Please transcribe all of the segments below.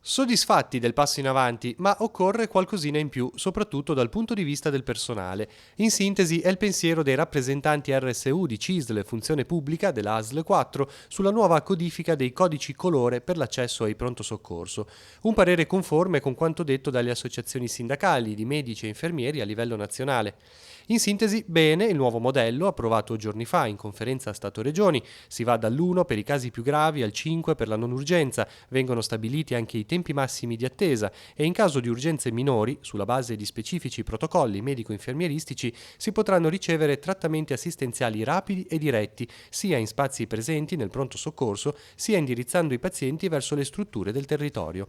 Soddisfatti del passo in avanti, ma occorre qualcosina in più, soprattutto dal punto di vista del personale. In sintesi è il pensiero dei rappresentanti RSU di CISL, funzione pubblica della ASL 4, sulla nuova codifica dei codici colore per l'accesso ai pronto soccorso. Un parere conforme con quanto detto dalle associazioni sindacali di medici e infermieri a livello nazionale. In sintesi, bene il nuovo modello approvato giorni fa in conferenza Stato-Regioni. Si va dall'1 per i casi più gravi al 5 per la non urgenza, vengono stabiliti anche i tempi massimi di attesa e in caso di urgenze minori, sulla base di specifici protocolli medico-infermieristici, si potranno ricevere trattamenti assistenziali rapidi e diretti, sia in spazi presenti nel pronto soccorso, sia indirizzando i pazienti verso le strutture del territorio.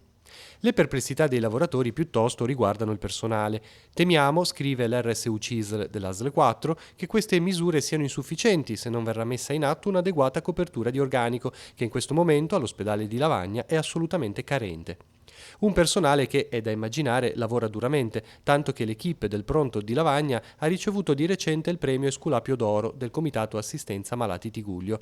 Le perplessità dei lavoratori piuttosto riguardano il personale. Temiamo, scrive l'RSU CISL dell'ASL 4, che queste misure siano insufficienti se non verrà messa in atto un'adeguata copertura di organico, che in questo momento all'ospedale di Lavagna è assolutamente carente. Un personale che, è da immaginare, lavora duramente, tanto che l'equipe del pronto di Lavagna ha ricevuto di recente il premio Esculapio d'Oro del Comitato Assistenza Malati Tigullio.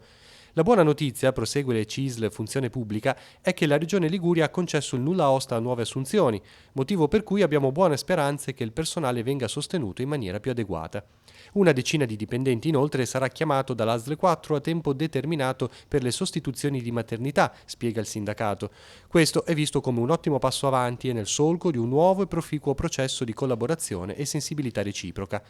La buona notizia, prosegue le CISL Funzione Pubblica, è che la Regione Liguria ha concesso il nulla osta a nuove assunzioni, motivo per cui abbiamo buone speranze che il personale venga sostenuto in maniera più adeguata. Una decina di dipendenti inoltre sarà chiamato dall'ASL 4 a tempo determinato per le sostituzioni di maternità, spiega il sindacato. Questo è visto come un ottimo passo avanti e nel solco di un nuovo e proficuo processo di collaborazione e sensibilità reciproca.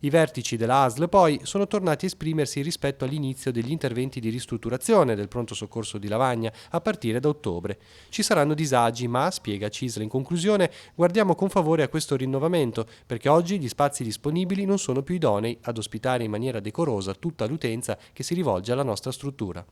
I vertici della ASL poi sono tornati a esprimersi rispetto all'inizio degli interventi di ristrutturazione del pronto soccorso di Lavagna a partire da ottobre. Ci saranno disagi, ma, spiega CISL in conclusione, guardiamo con favore a questo rinnovamento, perché oggi gli spazi disponibili non sono più idonei ad ospitare in maniera decorosa tutta l'utenza che si rivolge alla nostra struttura.